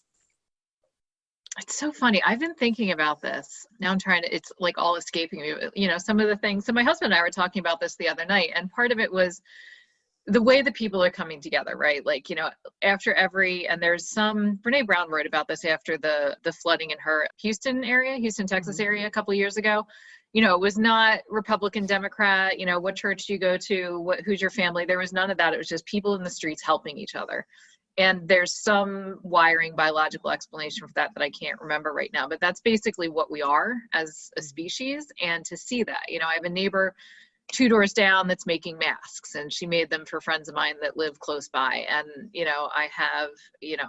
It's so funny. I've been thinking about this. Now I'm trying to, it's like all escaping me, you know, some of the things. So my husband and I were talking about this the other night, and part of it was the way that people are coming together, right? Like, after and there's Brene Brown wrote about this after the flooding in her Houston, Texas area a couple of years ago. It was not Republican, Democrat, what church do you go to? Who's your family? There was none of that. It was just people in the streets helping each other. And there's some wiring biological explanation for that I can't remember right now, but that's basically what we are as a species. And to see that, I have a neighbor 2 doors down that's making masks, and she made them for friends of mine that live close by. And I have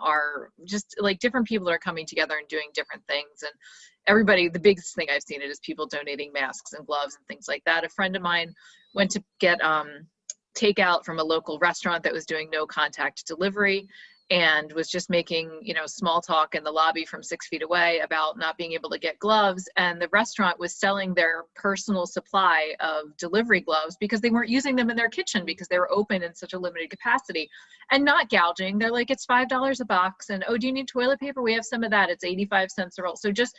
our just like different people that are coming together and doing different things. And everybody, the biggest thing I've seen it is people donating masks and gloves and things like that. A friend of mine went to get takeout from a local restaurant that was doing no contact delivery, and was just making, small talk in the lobby from 6 feet away about not being able to get gloves. And the restaurant was selling their personal supply of delivery gloves because they weren't using them in their kitchen because they were open in such a limited capacity, and not gouging. They're like, it's $5 a box. And, oh, do you need toilet paper? We have some of that. It's 85 cents a roll. So just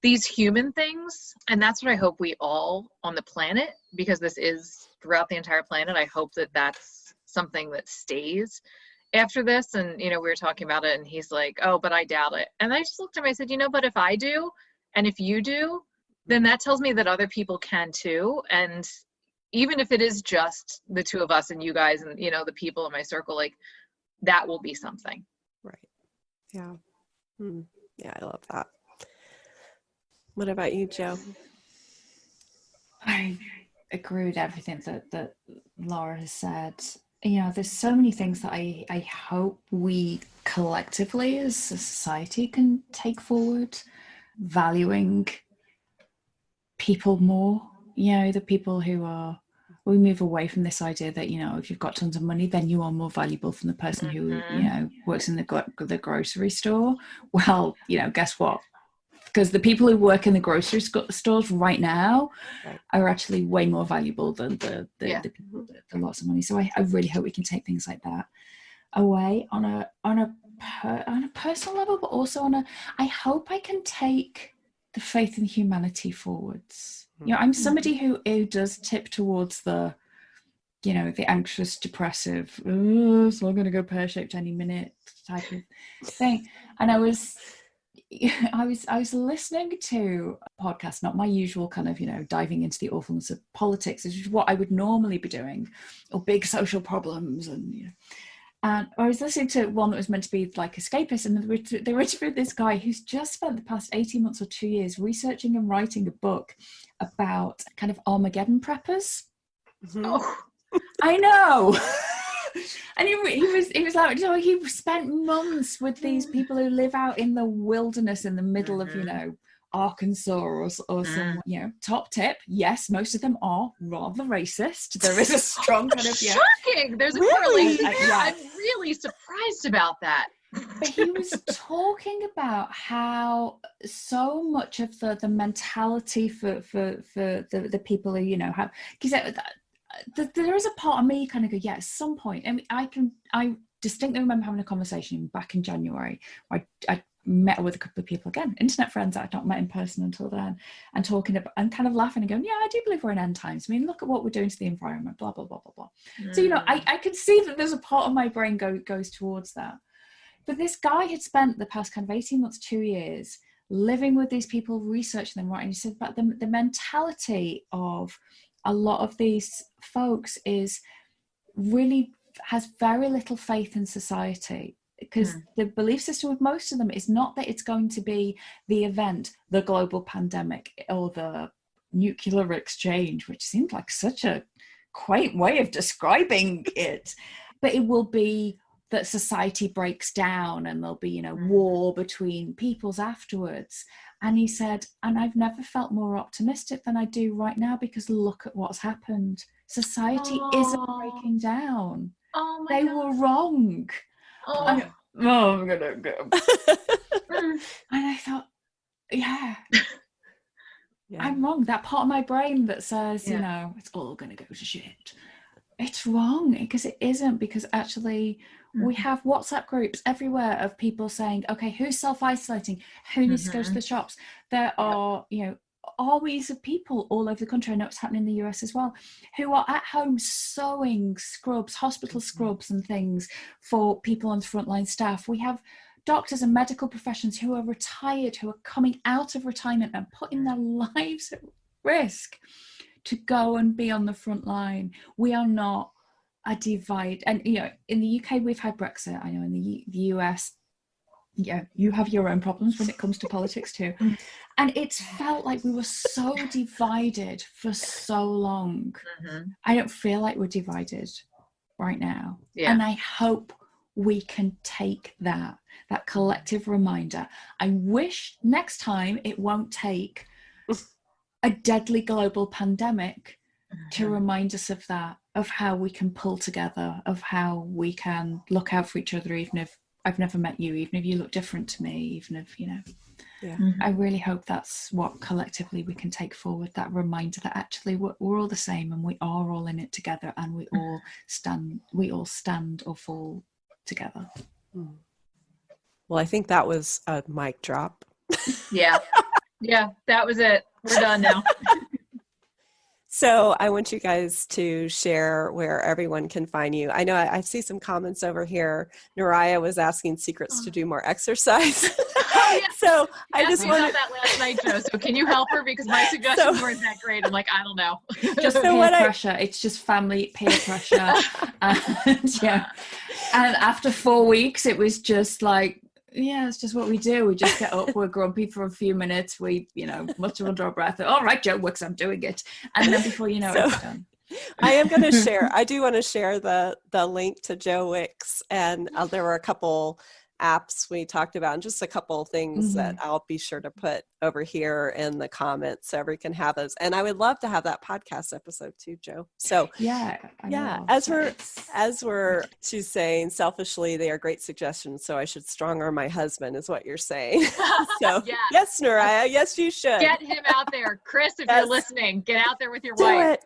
these human things. And that's what I hope we all on the planet, because this is throughout the entire planet, I hope that that's something that stays after this. And, we were talking about it, and he's like, oh, but I doubt it. And I just looked at him, I said, but if I do, and if you do, then that tells me that other people can too. And even if it is just the two of us and you guys and, the people in my circle, like that will be something. Right. Yeah. Yeah, I love that. What about you, Joe? I agree with everything that Lara has said. There's so many things that I hope we collectively as a society can take forward, valuing people more, the people we move away from this idea that, if you've got tons of money, then you are more valuable than the person who, works in the grocery store. Well, guess what? Because the people who work in the grocery stores right now are actually way more valuable than the people that have lots of money. So I really hope we can take things like that away on a personal level, but also I hope I can take the faith in humanity forwards. I'm somebody who does tip towards the anxious, depressive, oh, so I'm going to go pear-shaped any minute type of thing. And I was listening to a podcast, not my usual kind of, diving into the awfulness of politics, which is what I would normally be doing, or big social problems. And I was listening to one that was meant to be like escapist, and they were interviewing this guy who's just spent the past 18 months or 2 years researching and writing a book about kind of Armageddon preppers. Mm-hmm. Oh. I know. And he was like, he spent months with these people who live out in the wilderness in the middle of, Arkansas or some, top tip. Yes, most of them are rather racist. There is a strong kind of, shocking. There's a correlation there. I'm really surprised about that. But he was talking about how so much of the mentality for the people who, have, because there is a part of me kind of go, at some point, I distinctly remember having a conversation back in January where I met with a couple of people, again, internet friends that I'd not met in person until then, and talking about and kind of laughing and going, I do believe we're in end times. I mean, look at what we're doing to the environment, blah, blah, blah, blah, blah. So, I could see that there's a part of my brain goes towards that. But this guy had spent the past kind of 18 months, 2 years living with these people, researching them, right? And he said about the mentality of a lot of these folks has very little faith in society, because the belief system with most of them is not that it's going to be the event, the global pandemic, or the nuclear exchange, which seemed like such a quaint way of describing it, but it will be that society breaks down and there'll be, war between peoples afterwards. And he said, and I've never felt more optimistic than I do right now, because look at what's happened. Society isn't breaking down. Oh my God. were wrong. I'm gonna go. And I thought, I'm wrong. That part of my brain that says, it's all gonna go to shit. It's wrong, because it isn't, because actually we have WhatsApp groups everywhere of people saying, okay, who's self-isolating? Who needs to go to the shops? There are, armies of people all over the country. I know it's happening in the US as well, who are at home sewing scrubs, hospital scrubs and things for people on the frontline staff. We have doctors and medical professions who are retired, who are coming out of retirement and putting their lives at risk to go and be on the front line. We are not a divide. And, you know, in the UK, we've had Brexit. I know in the US, yeah, you have your own problems when it comes to politics too. And it's felt like we were so divided for so long. I don't feel like we're divided right now. Yeah. And I hope we can take that collective reminder. I wish next time it won't take a deadly global pandemic to remind us of that, of how we can pull together, of how we can look out for each other, even if I've never met you, even if you look different to me, even if, you know. Yeah. I really hope that's what collectively we can take forward, that reminder that actually we're all the same and we are all in it together, and we all stand or fall together. Well, I think that was a mic drop. Yeah, that was it. We're done now. So I want you guys to share where everyone can find you. I know I see some comments over here. Naraya was asking secrets to do more exercise. Oh, yeah. So I asked just me about that last night, Joe. So can you help her? Because my suggestions weren't that great. I'm like, I don't know. Just peer pressure. It's just family peer pressure. And yeah. And after 4 weeks, it was just like, yeah, it's just what we do. We just get up, we're grumpy for a few minutes, we, you know, mutter under our breath, all right, Joe, works, I'm doing it. And then before you know it, it's done. I am going to share, I do want to share the link to Joe Wicks, and there were a couple apps we talked about, and just a couple of things that I'll be sure to put over here in the comments so everyone can have those. And I would love to have that podcast episode too, Joe. So as we're she's saying, selfishly, they are great suggestions, so I should strong arm my husband is what you're saying. So yes, Naraya, yes, you should get him out there. Chris, if you're listening, get out there with your wife.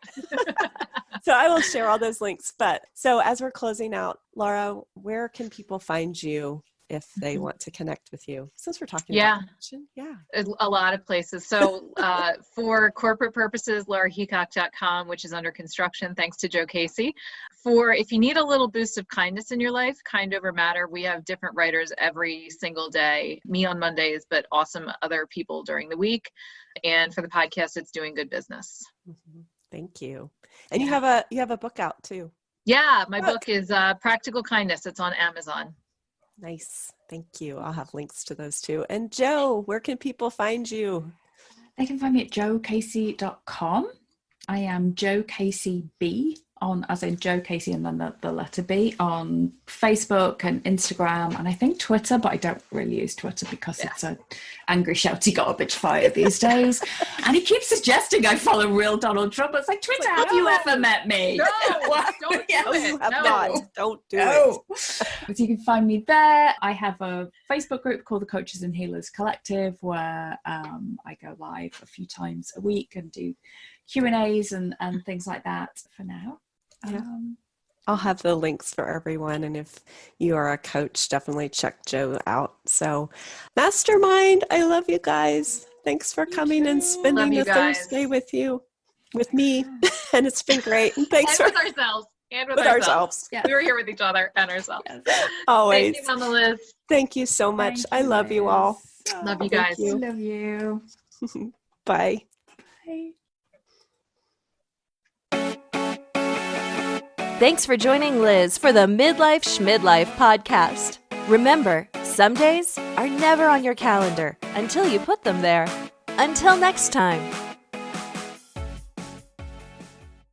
So I will share all those links. But so as we're closing out, Lara, where can people find you if they want to connect with you, since we're talking about connection? A lot of places. So for corporate purposes, LaraHeacock.com, which is under construction, thanks to Joe Casey. For if you need a little boost of kindness in your life, Kind Over Matter, we have different writers every single day, me on Mondays, but awesome other people during the week. And for the podcast, it's Doing Good Business. Thank you. And you have a book out too. Yeah, my book is Practical Kindness. It's on Amazon. Nice. Thank you. I'll have links to those too. And Joe, where can people find you? They can find me at joecasey.com. I am Joe Casey B, on, as in Joe Casey and then the letter B, on Facebook and Instagram, and I think Twitter, but I don't really use Twitter because it's a angry, shouty garbage fire these days. And he keeps suggesting I follow real Donald Trump. It's like, Twitter, have you ever met me? No, don't do it. You have not. Don't do it. So you can find me there. I have a Facebook group called the Coaches and Healers Collective, where I go live a few times a week and do Q&As and things like that for now. I'll have the links for everyone, and if you are a coach, definitely check Joe out. So Mastermind, I love you guys. Thanks for coming and spending the Thursday with me, and it's been great. And thanks with ourselves. And with ourselves. Yeah. We were here with each other and ourselves. Yes. Always. Thank you, Mama Liz. Thank you so much. I love you all. Love you guys. Love you. Bye. Bye. Thanks for joining Liz for the Midlife Schmidlife podcast. Remember, some days are never on your calendar until you put them there. Until next time.